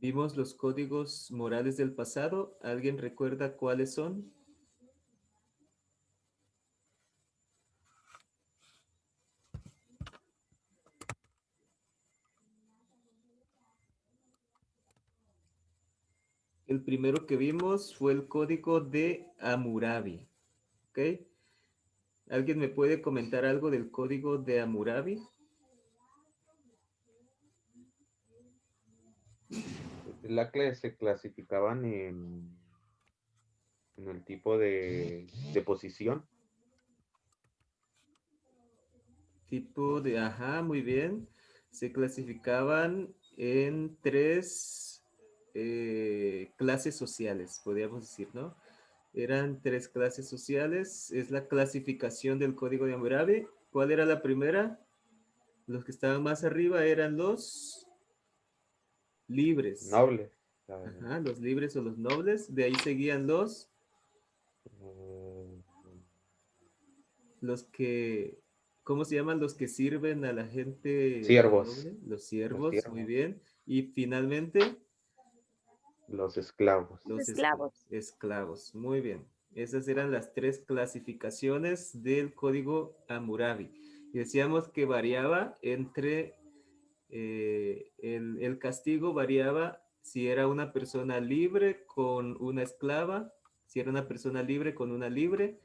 Vimos los códigos morales del pasado. ¿Alguien recuerda cuáles son? El primero que vimos fue el código de Hammurabi. ¿Ok? ¿Alguien me puede comentar algo del código de Hammurabi? Se clasificaban en el tipo de posición. Tipo de, ajá, muy bien. Se clasificaban en tres clases sociales, podríamos decir, ¿no? Eran tres clases sociales. Es la clasificación del código de Hammurabi. ¿Cuál era la primera? Los que estaban más arriba eran los libres. Nobles. Ajá, los libres o los nobles. De ahí seguían Mm, los que, ¿cómo se llaman? Los que sirven a la gente Siervos, noble. Los los siervos, muy siervos, bien. Y finalmente, los esclavos. los Esclavos. esclavos. Muy bien. Esas eran las tres clasificaciones del código Hammurabi. Y decíamos que variaba entre, el castigo variaba si era una persona libre con una esclava, si era una persona libre con una libre,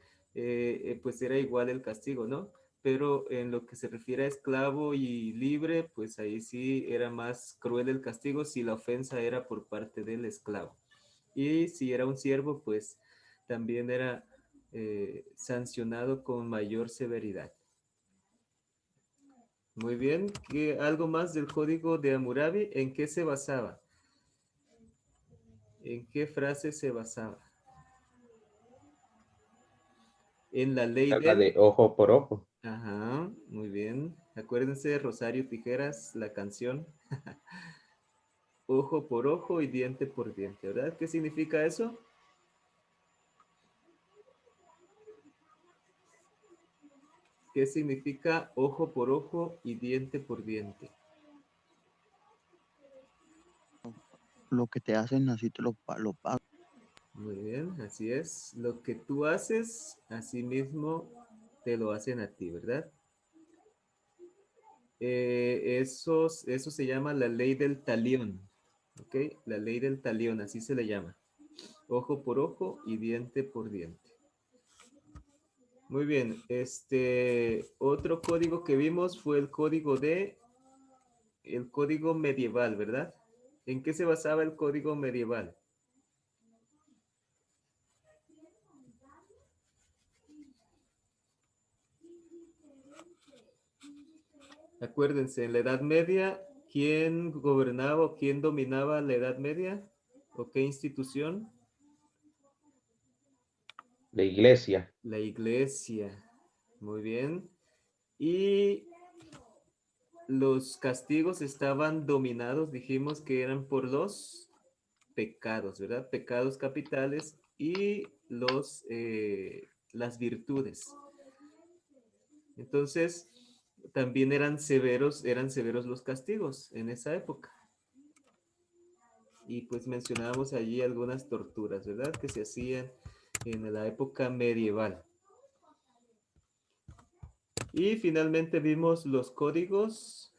pues era igual el castigo, ¿no? Pero en lo que se refiere a esclavo y libre, pues ahí sí era más cruel el castigo si la ofensa era por parte del esclavo. Y si era un siervo, pues también era sancionado con mayor severidad. Muy bien. ¿Algo más del código de Hammurabi? ¿En qué se basaba? ¿En qué frase se basaba? En la ley La del... de ojo por ojo. Ajá, muy bien. Acuérdense de Rosario Tijeras, la canción. Ojo por ojo y diente por diente, ¿verdad? ¿Qué significa eso? ¿Qué significa ojo por ojo y diente por diente? Lo que te hacen así lo pagas. Muy bien, así es. Lo que tú haces, así mismo te lo hacen a ti, ¿verdad? Eso se llama la ley del talión, ¿ok? La ley del talión, así se le llama. Ojo por ojo y diente por diente. Muy bien, otro código que vimos fue el código medieval, ¿verdad? ¿En qué se basaba el código medieval? Acuérdense, en la Edad Media, ¿quién gobernaba o quién dominaba la Edad Media? ¿O qué institución? La iglesia. La iglesia. Muy bien. Y los castigos estaban dominados, dijimos que eran por los pecados, ¿verdad? Pecados capitales y las virtudes. Entonces, también eran severos los castigos en esa época. Y pues mencionábamos allí algunas torturas, ¿verdad? Que se hacían en la época medieval. Y finalmente vimos los códigos.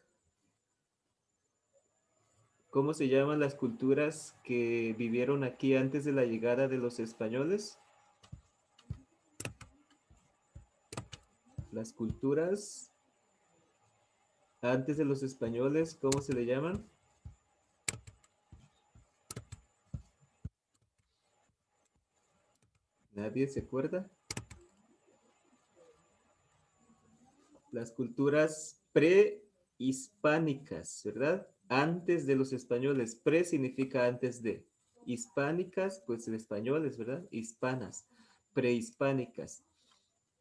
¿Cómo se llaman las culturas que vivieron aquí antes de la llegada de los españoles? Las culturas antes de los españoles, ¿cómo se le llaman? ¿Nadie se acuerda? Las culturas prehispánicas, ¿verdad? Antes de los españoles. Pre significa antes de. Hispánicas, pues en españoles, ¿verdad? Hispanas. Prehispánicas.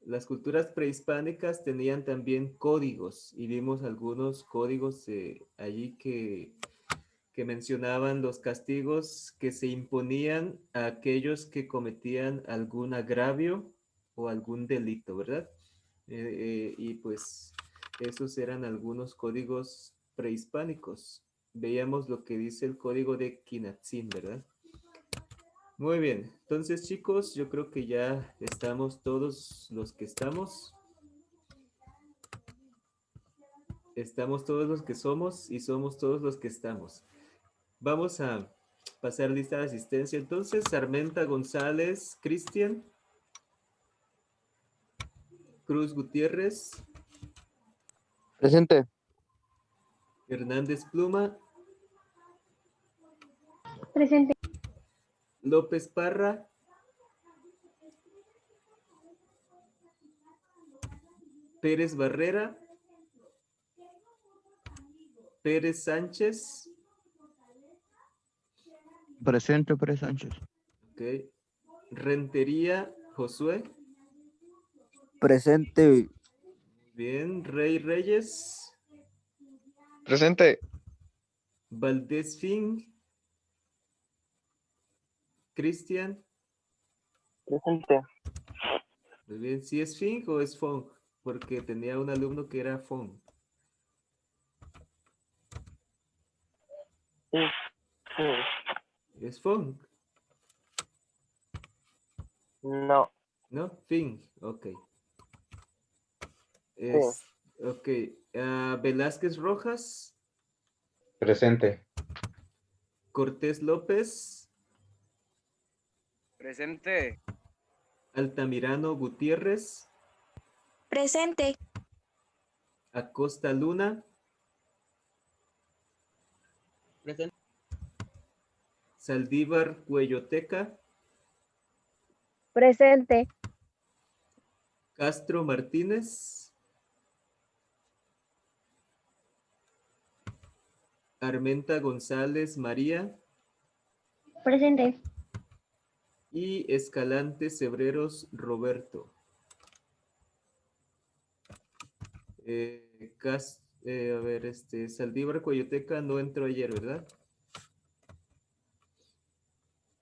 Las culturas prehispánicas tenían también códigos y vimos algunos códigos allí que mencionaban los castigos que se imponían a aquellos que cometían algún agravio o algún delito, ¿verdad? Y pues esos eran algunos códigos prehispánicos. veíamos lo que dice el código de Kinatsин, ¿verdad? Muy bien, entonces chicos, yo creo que ya estamos todos los que estamos. Estamos todos los que somos y somos todos los que estamos. Vamos a pasar lista de asistencia. Entonces, Sarmenta González, Cristian, Cruz Gutiérrez, Presente. Hernández Pluma, Presente. López Parra, Pérez Barrera, Pérez Sánchez, Presente, Pérez Sánchez. ok, Rentería Josué, Presente. bien, Rey Reyes, Presente. Valdés Fin, Cristian, Presente. muy bien, ¿si es Fin o es Fong? Porque tenía un alumno que era Fong. ¿Es Fong? No. ¿No? Fin, ok. Ok. Velázquez Rojas, Presente. Cortés López, Presente. Altamirano Gutiérrez, Presente. Acosta Luna, Presente. Saldívar Cuelloteca, Presente. Castro Martínez, Armenta González María Presente. y Escalante Cebreros Roberto. A ver, Saldívar Cuelloteca no entró ayer, ¿verdad?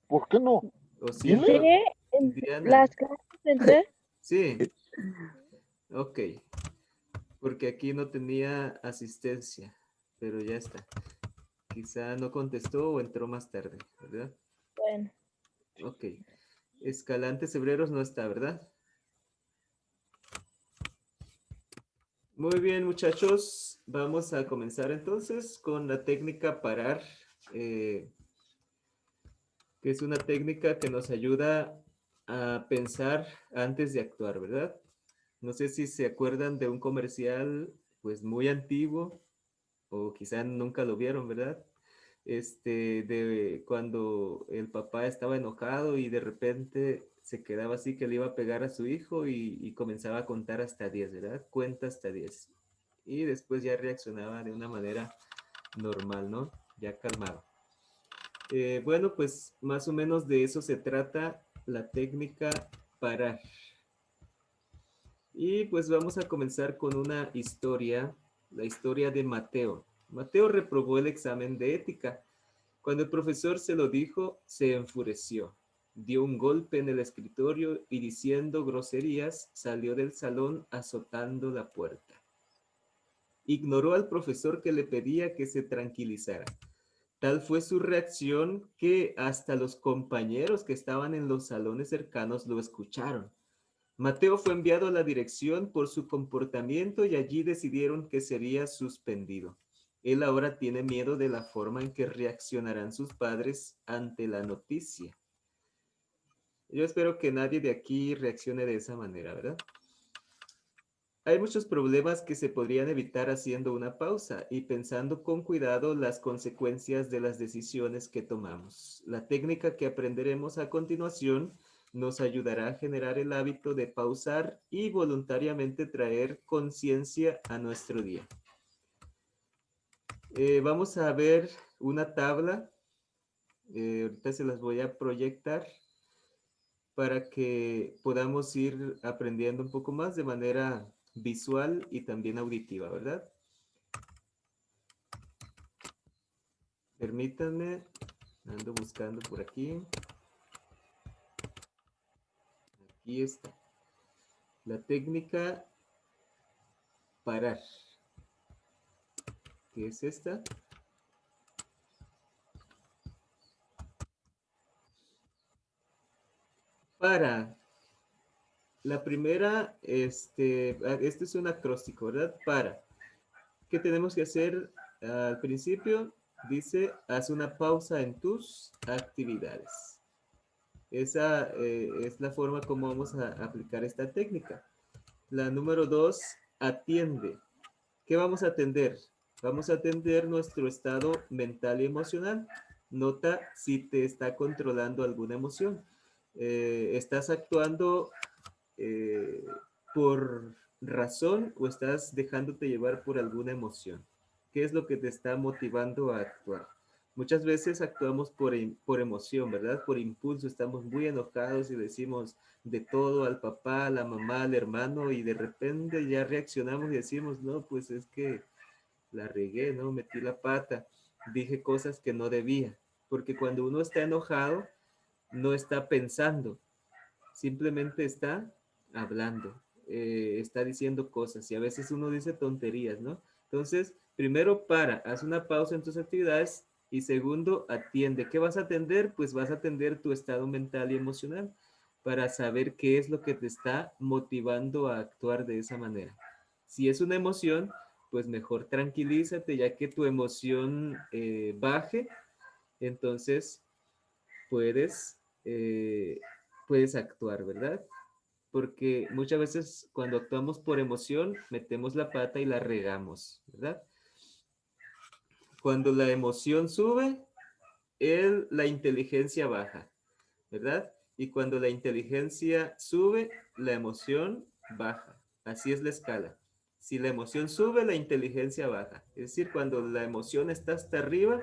¿Por qué no? ¿O sí ¿Viene? entró? Sí, Diana. las clases entré. Sí. Ok. Porque aquí no tenía asistencia, pero ya está. Quizá no contestó o entró más tarde, ¿verdad? Bueno. Ok. Escalante Cebreros no está, ¿verdad? Muy bien, muchachos. Vamos a comenzar entonces con la técnica parar, que es una técnica que nos ayuda a pensar antes de actuar, ¿verdad? No sé si se acuerdan de un comercial, pues muy antiguo, o quizá nunca lo vieron, ¿verdad? De cuando el papá estaba enojado y de repente se quedaba así que le iba a pegar a su hijo y comenzaba a contar hasta 10, ¿verdad? Cuenta hasta 10. Y después ya reaccionaba de una manera normal, ¿no? Ya calmado. Bueno, pues más o menos de eso se trata la técnica parar. Y pues vamos a comenzar con una historia, la historia de Mateo. Mateo reprobó el examen de ética. Cuando el profesor se lo dijo, se enfureció. Dio un golpe en el escritorio y diciendo groserías, salió del salón azotando la puerta. Ignoró al profesor que le pedía que se tranquilizara. Tal fue su reacción que hasta los compañeros que estaban en los salones cercanos lo escucharon. Mateo fue enviado a la dirección por su comportamiento y allí decidieron que sería suspendido. Él ahora tiene miedo de la forma en que reaccionarán sus padres ante la noticia. Yo espero que nadie de aquí reaccione de esa manera, ¿verdad? Hay muchos problemas que se podrían evitar haciendo una pausa y pensando con cuidado las consecuencias de las decisiones que tomamos. La técnica que aprenderemos a continuación nos ayudará a generar el hábito de pausar y voluntariamente traer conciencia a nuestro día. Vamos a ver una tabla. Ahorita se las voy a proyectar para que podamos ir aprendiendo un poco más de manera visual y también auditiva, ¿verdad? Permítanme, ando buscando por aquí. Aquí está. La técnica parar. ¿Qué es esta? Para. La primera, este es un acróstico, ¿verdad? Para. ¿Qué tenemos que hacer al principio? Dice, haz una pausa en tus actividades. Esa es la forma como vamos a aplicar esta técnica. La número 2, atiende. ¿Qué vamos a atender? Vamos a atender nuestro estado mental y emocional. Nota si te está controlando alguna emoción. ¿Estás actuando eh, por razón o estás dejándote llevar por alguna emoción? ¿Qué es lo que te está motivando a actuar? Muchas veces actuamos por emoción, ¿verdad? Por impulso, estamos muy enojados y decimos de todo al papá, a la mamá, al hermano y de repente ya reaccionamos y decimos, no, pues es que la regué, ¿no? Metí la pata, dije cosas que no debía, porque cuando uno está enojado, no está pensando, simplemente está hablando, está diciendo cosas y a veces uno dice tonterías, ¿no? Entonces, primero haz una pausa en tus actividades y segundo, atiende. ¿Qué vas a atender? Pues vas a atender tu estado mental y emocional para saber qué es lo que te está motivando a actuar de esa manera. Si es una emoción, pues mejor tranquilízate ya que tu emoción baje, entonces puedes, eh, puedes actuar, ¿verdad? Porque muchas veces cuando actuamos por emoción, metemos la pata y la regamos, ¿verdad? Cuando la emoción sube, la inteligencia baja, ¿verdad? Y cuando la inteligencia sube, la emoción baja. Así es la escala. Si la emoción sube, la inteligencia baja. Es decir, cuando la emoción está hasta arriba,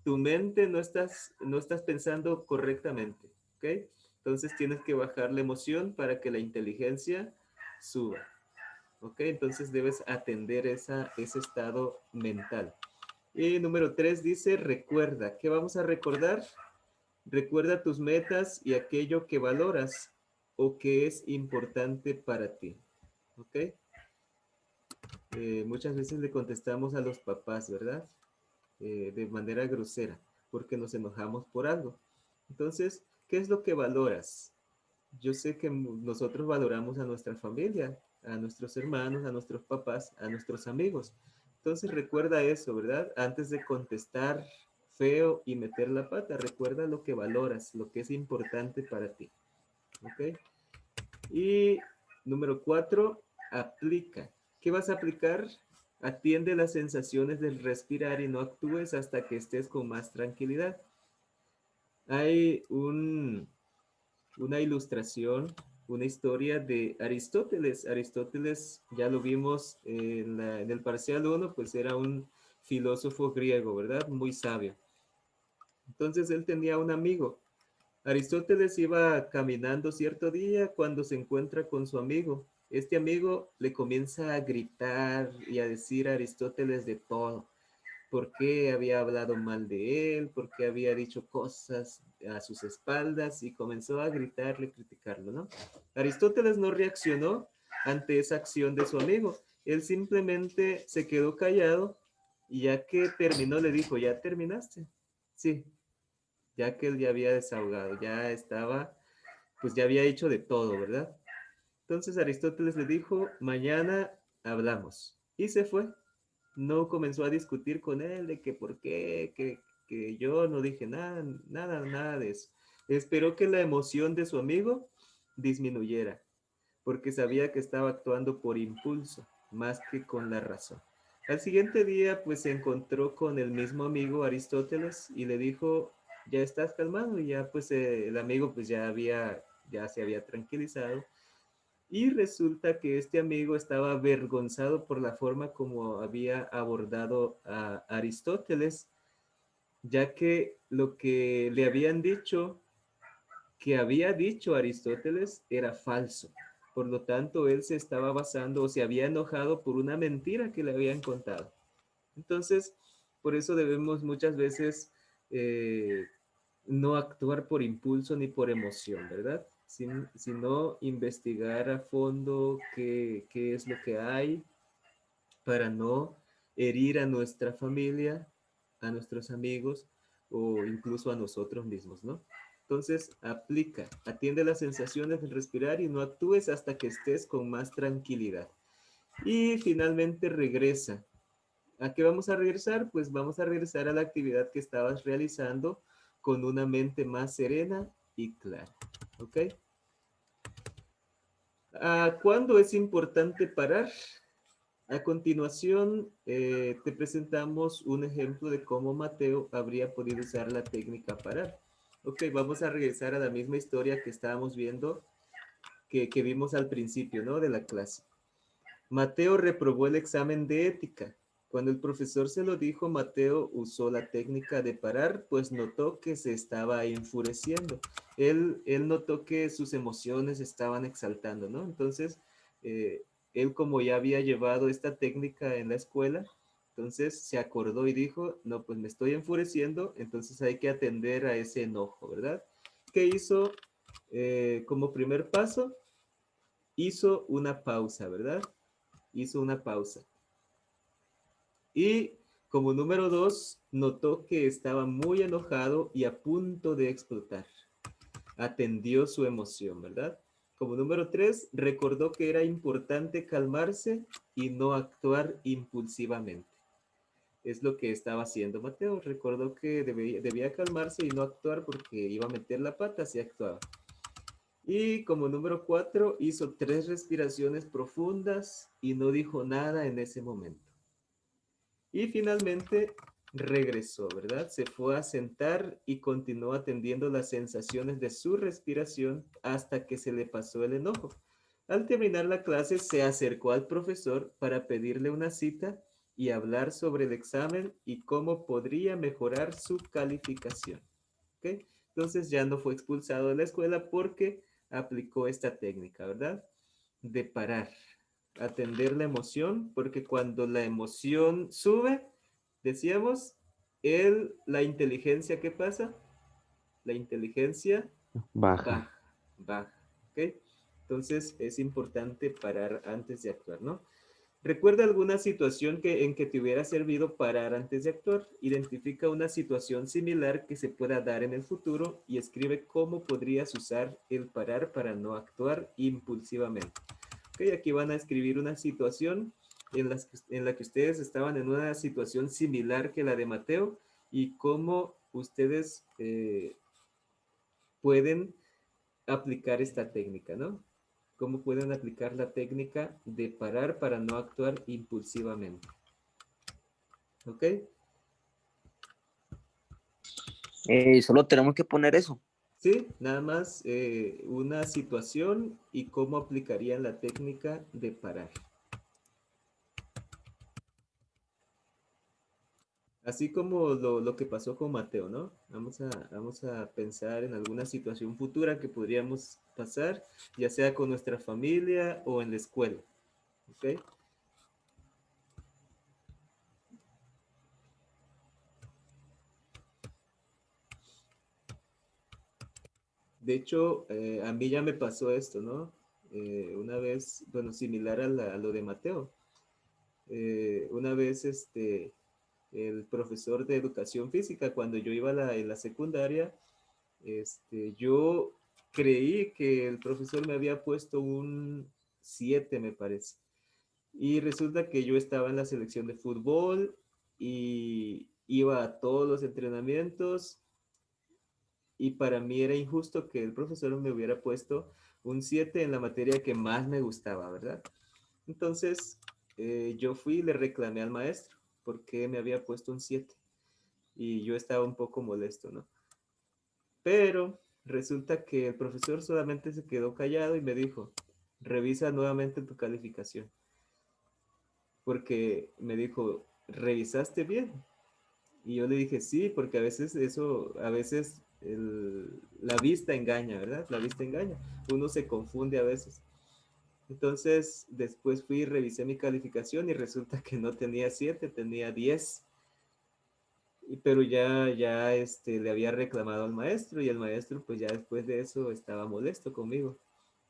tu mente no estás pensando correctamente, ¿ok? Entonces tienes que bajar la emoción para que la inteligencia suba, ¿ok? Entonces debes atender ese estado mental. Y número 3 dice, recuerda. ¿Qué vamos a recordar? Recuerda tus metas y aquello que valoras o que es importante para ti. ¿Ok? Muchas veces le contestamos a los papás, ¿verdad? De manera grosera, porque nos enojamos por algo. Entonces, ¿qué es lo que valoras? Yo sé que nosotros valoramos a nuestra familia, a nuestros hermanos, a nuestros papás, a nuestros amigos. Entonces recuerda eso, ¿verdad? Antes de contestar feo y meter la pata, recuerda lo que valoras, lo que es importante para ti. ¿Ok? Y número 4, aplica. ¿Qué vas a aplicar? Atiende las sensaciones del respirar y no actúes hasta que estés con más tranquilidad. Hay una ilustración, una historia de Aristóteles. Aristóteles, ya lo vimos en el parcial 1, pues era un filósofo griego, ¿verdad? Muy sabio. Entonces él tenía un amigo. Aristóteles iba caminando cierto día cuando se encuentra con su amigo. Este amigo le comienza a gritar y a decir a Aristóteles de todo. ¿Por qué había hablado mal de él? ¿Por qué había dicho cosas a sus espaldas? Y comenzó a gritarle, criticarlo, ¿no? Aristóteles no reaccionó ante esa acción de su amigo. Él simplemente se quedó callado y ya que terminó le dijo, ¿ya terminaste? Sí, ya que él ya había desahogado, ya estaba, pues ya había hecho de todo, ¿verdad? Entonces Aristóteles le dijo, mañana hablamos. Y se fue. No comenzó a discutir con él de que por qué, que yo no dije nada, nada, nada de eso. Esperó que la emoción de su amigo disminuyera, porque sabía que estaba actuando por impulso, más que con la razón. Al siguiente día, pues se encontró con el mismo amigo Aristóteles y le dijo, ya estás calmado, y ya pues el amigo pues ya se había tranquilizado. Y resulta que este amigo estaba avergonzado por la forma como había abordado a Aristóteles, ya que lo que le habían dicho, que había dicho Aristóteles, era falso. Por lo tanto, él se estaba basando o se había enojado por una mentira que le habían contado. Entonces, por eso debemos muchas veces no actuar por impulso ni por emoción, ¿verdad? Sino investigar a fondo qué es lo que hay para no herir a nuestra familia, a nuestros amigos o incluso a nosotros mismos, ¿no? Entonces, aplica, atiende las sensaciones del respirar y no actúes hasta que estés con más tranquilidad. Y finalmente regresa. ¿A qué vamos a regresar? Pues vamos a regresar a la actividad que estabas realizando con una mente más serena y clara. ¿Ok? ¿Cuándo es importante parar? A continuación, te presentamos un ejemplo de cómo Mateo habría podido usar la técnica parar. Ok, vamos a regresar a la misma historia que estábamos viendo, que vimos al principio, ¿no? De la clase. Mateo reprobó el examen de ética. Cuando el profesor se lo dijo, Mateo usó la técnica de parar, pues notó que se estaba enfureciendo. Él notó que sus emociones estaban exaltando, ¿no? Entonces, él como ya había llevado esta técnica en la escuela, entonces se acordó y dijo, no, pues me estoy enfureciendo, entonces hay que atender a ese enojo, ¿verdad? ¿Qué hizo como primer paso? Hizo una pausa, ¿verdad? Hizo una pausa. Y como número 2, notó que estaba muy enojado y a punto de explotar. Atendió su emoción, ¿verdad? Como número 3, recordó que era importante calmarse y no actuar impulsivamente. Es lo que estaba haciendo Mateo. Recordó que debía calmarse y no actuar porque iba a meter la pata si actuaba. Y como número 4, hizo 3 respiraciones profundas y no dijo nada en ese momento. Y finalmente regresó, ¿verdad? Se fue a sentar y continuó atendiendo las sensaciones de su respiración hasta que se le pasó el enojo. Al terminar la clase, se acercó al profesor para pedirle una cita y hablar sobre el examen y cómo podría mejorar su calificación. ¿Ok? Entonces ya no fue expulsado de la escuela porque aplicó esta técnica, ¿verdad? De parar, atender la emoción, porque cuando la emoción sube, decíamos, la inteligencia, ¿qué pasa? La inteligencia Baja. baja, baja, ¿ok? Entonces es importante parar antes de actuar, ¿no? ¿Recuerda alguna situación en que te hubiera servido parar antes de actuar? Identifica una situación similar que se pueda dar en el futuro y escribe cómo podrías usar el parar para no actuar impulsivamente. Ok, aquí van a escribir una situación en la que ustedes estaban en una situación similar que la de Mateo y cómo ustedes pueden aplicar esta técnica, ¿no? Cómo pueden aplicar la técnica de parar para no actuar impulsivamente. ¿Ok? Solo tenemos que poner eso. Sí, nada más una situación y cómo aplicarían la técnica de parar. Así como lo que pasó con Mateo, ¿no? Vamos a pensar en alguna situación futura que podríamos pasar, ya sea con nuestra familia o en la escuela. ¿Ok? De hecho, a mí ya me pasó esto, ¿no? Una vez, bueno, similar a lo de Mateo. Una vez, el profesor de educación física, cuando yo iba en la secundaria, yo creí que el profesor me había puesto un 7, me parece. Y resulta que yo estaba en la selección de fútbol y iba a todos los entrenamientos y para mí era injusto que el profesor me hubiera puesto un 7 en la materia que más me gustaba, ¿verdad? Entonces, yo fui y le reclamé al maestro porque me había puesto un 7 y yo estaba un poco molesto, ¿no? Pero resulta que el profesor solamente se quedó callado y me dijo, revisa nuevamente tu calificación. Porque me dijo, ¿revisaste bien? Y yo le dije, sí, porque a veces la vista engaña, ¿verdad? La vista engaña. Uno se confunde a veces. Entonces, después fui y revisé mi calificación y resulta que no tenía 7, tenía 10. Pero le había reclamado al maestro y el maestro pues ya después de eso estaba molesto conmigo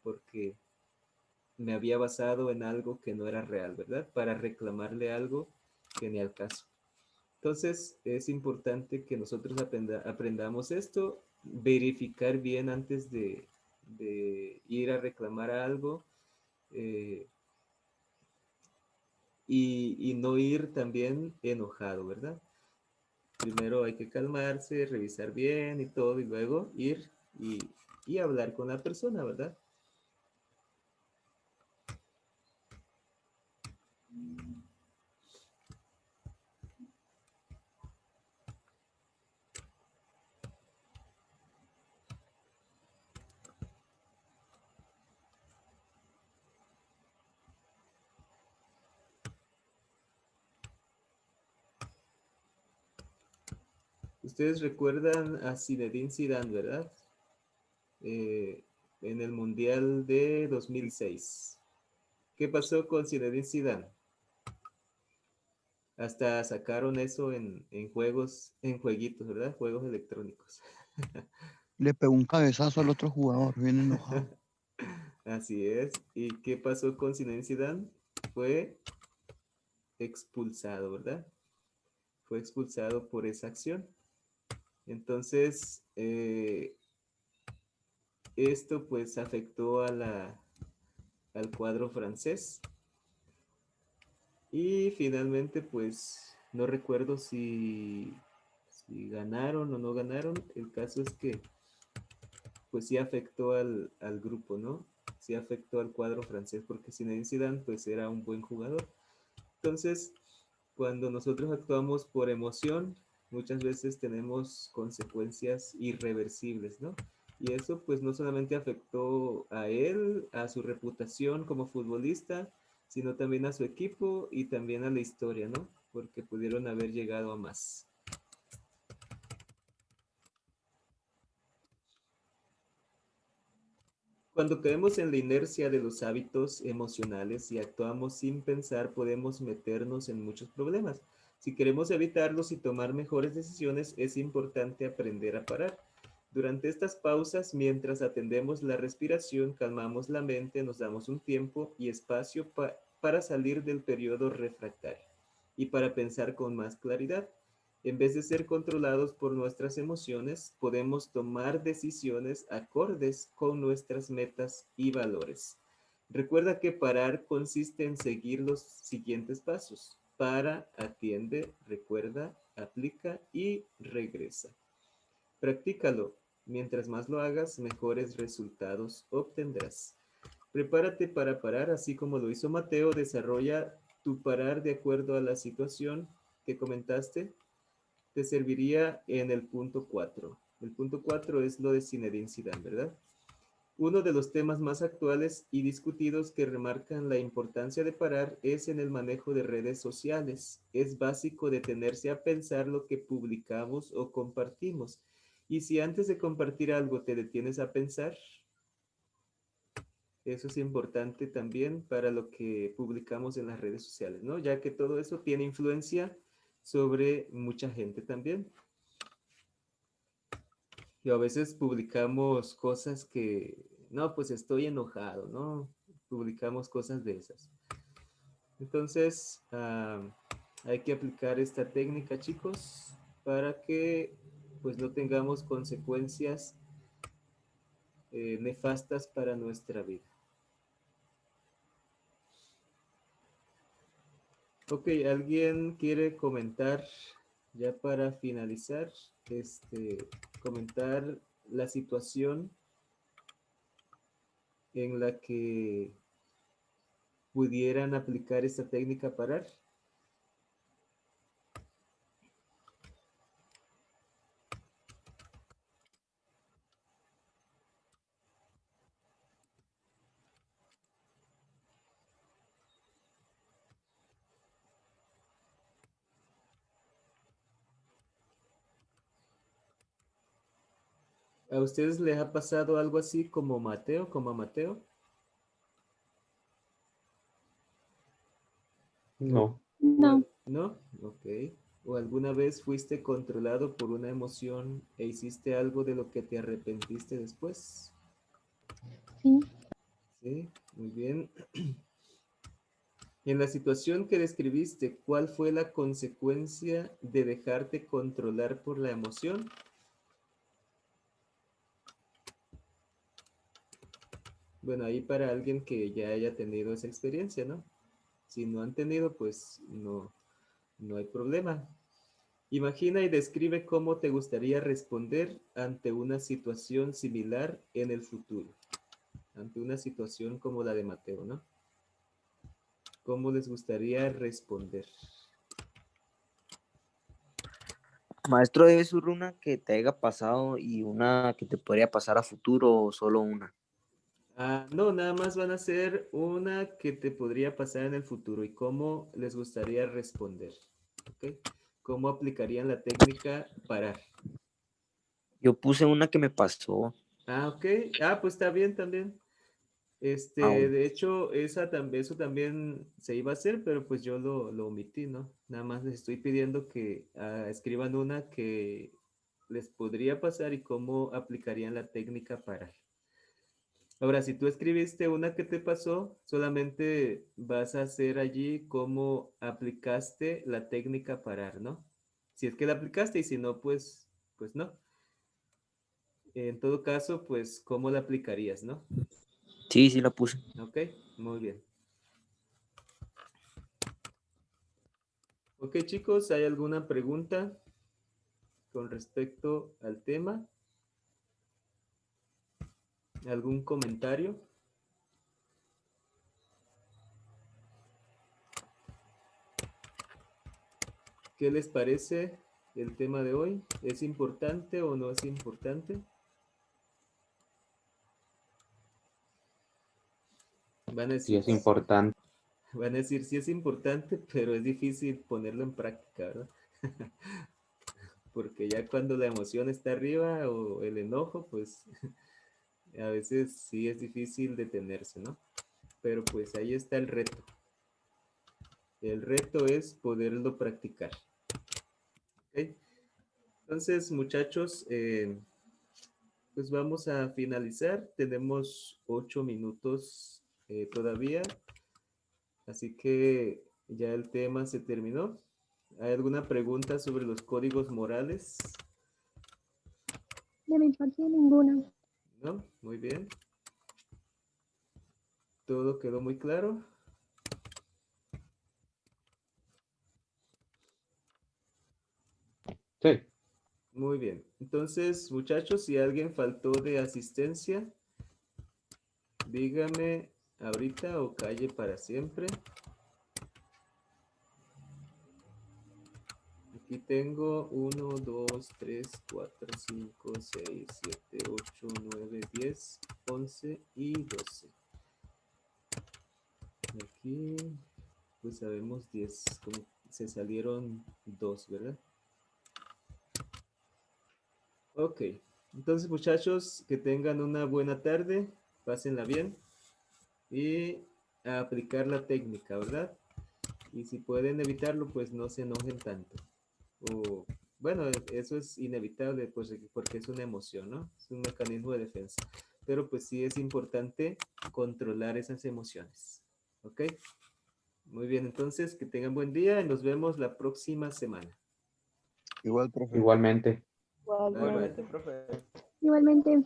porque me había basado en algo que no era real, ¿verdad? Para reclamarle algo que ni al caso. Entonces es importante que nosotros aprendamos esto verificar bien antes de ir a reclamar algo, y no ir también enojado, ¿verdad? Primero hay que calmarse, revisar bien y todo, y luego ir y hablar con la persona, ¿verdad? Ustedes recuerdan a Zinedine Zidane, ¿verdad? En el Mundial de 2006. ¿Qué pasó con Zinedine Zidane? Hasta sacaron eso en juegos, en jueguitos, ¿verdad? Juegos electrónicos. Le pegó un cabezazo al otro jugador, bien enojado. Así es. ¿Y qué pasó con Zinedine Zidane? Fue expulsado, ¿verdad? Fue expulsado por esa acción. Entonces, esto pues afectó al cuadro francés. Y finalmente pues no recuerdo si ganaron o no ganaron. El caso es que pues sí afectó al grupo, ¿no? Sí afectó al cuadro francés porque Zinedine Zidane pues era un buen jugador. Entonces, cuando nosotros actuamos por emoción, muchas veces tenemos consecuencias irreversibles, ¿no? Y eso pues no solamente afectó a él, a su reputación como futbolista, sino también a su equipo y también a la historia, ¿no? Porque pudieron haber llegado a más. Cuando caemos en la inercia de los hábitos emocionales y actuamos sin pensar, podemos meternos en muchos problemas. Si queremos evitarlos y tomar mejores decisiones, es importante aprender a parar. Durante estas pausas, mientras atendemos la respiración, calmamos la mente, nos damos un tiempo y espacio para salir del periodo refractario y para pensar con más claridad. En vez de ser controlados por nuestras emociones, podemos tomar decisiones acordes con nuestras metas y valores. Recuerda que parar consiste en seguir los siguientes pasos. Para, atiende, recuerda, aplica y regresa. Practícalo. Mientras más lo hagas, mejores resultados obtendrás. Prepárate para parar, así como lo hizo Mateo. Desarrolla tu parar de acuerdo a la situación que comentaste. Te serviría en el punto 4. El punto 4 es lo de Zinedine Zidane, ¿verdad? Uno de los temas más actuales y discutidos que remarcan la importancia de parar es en el manejo de redes sociales. Es básico detenerse a pensar lo que publicamos o compartimos. Y si antes de compartir algo te detienes a pensar, eso es importante también para lo que publicamos en las redes sociales, ¿no? Ya que todo eso tiene influencia sobre mucha gente también. Y a veces publicamos cosas que, no, pues estoy enojado, ¿no? Publicamos cosas de esas. Entonces, hay que aplicar esta técnica, chicos, para que pues no tengamos consecuencias nefastas para nuestra vida. Ok, ¿alguien quiere comentar ya para finalizar? Comentar la situación en la que pudieran aplicar esta técnica parar. ¿A ustedes les ha pasado algo así como Mateo, como a Mateo? No. No. ¿No? Ok. ¿O alguna vez fuiste controlado por una emoción e hiciste algo de lo que te arrepentiste después? Sí. Sí, muy bien. En la situación que describiste, ¿cuál fue la consecuencia de dejarte controlar por la emoción? Bueno, ahí para alguien que ya haya tenido esa experiencia, ¿no? Si no han tenido, pues no hay problema. Imagina y describe cómo te gustaría responder ante una situación similar en el futuro. Ante una situación como la de Mateo, ¿no? ¿Cómo les gustaría responder? Maestro, debe ser una que te haya pasado y una que te podría pasar a futuro o solo una. No, nada más van a ser una que te podría pasar en el futuro y cómo les gustaría responder. ¿Ok? ¿Cómo aplicarían la técnica parar? Yo puse una que me pasó. Ok. Pues está bien también. Bueno. De hecho, eso también se iba a hacer, pero pues yo lo omití, ¿no? Nada más les estoy pidiendo que escriban una que les podría pasar y cómo aplicarían la técnica parar. Ahora, si tú escribiste una que te pasó, solamente vas a hacer allí cómo aplicaste la técnica parar, ¿no? Si es que la aplicaste y si no, pues no. En todo caso, pues, ¿cómo la aplicarías, no? Sí, sí la puse. Ok, muy bien. Ok, chicos, ¿hay alguna pregunta con respecto al tema? ¿Algún comentario? ¿Qué les parece el tema de hoy? ¿Es importante o no es importante? Van a Sí decir, es importante. van a decir sí es importante, pero es difícil ponerlo en práctica, ¿verdad? Porque ya cuando la emoción está arriba o el enojo, pues a veces sí es difícil detenerse, ¿no? Pero pues ahí está el reto. El reto es poderlo practicar. ¿Ok? Entonces, muchachos, pues vamos a finalizar. Tenemos 8 minutos todavía. Así que ya el tema se terminó. ¿Hay alguna pregunta sobre los códigos morales? De mi parte, ninguna. ¿No? Muy bien. ¿Todo quedó muy claro? Sí. Muy bien. Entonces, muchachos, si alguien faltó de asistencia, dígame ahorita o calle para siempre. Aquí tengo 1, 2, 3, 4, 5, 6, 7, 8, 9, 10, 11 y 12. Aquí, pues sabemos 10, como se salieron 2, ¿verdad? Ok, entonces muchachos, que tengan una buena tarde, pásenla bien y a aplicar la técnica, ¿verdad? Y si pueden evitarlo, pues no se enojen tanto. O, bueno, eso es inevitable, pues porque es una emoción, ¿no? Es un mecanismo de defensa. Pero pues sí es importante controlar esas emociones. ¿Ok? Muy bien, entonces que tengan buen día y nos vemos la próxima semana. Igual, profe. Igualmente. Bye bye. Igualmente, profe. Igualmente.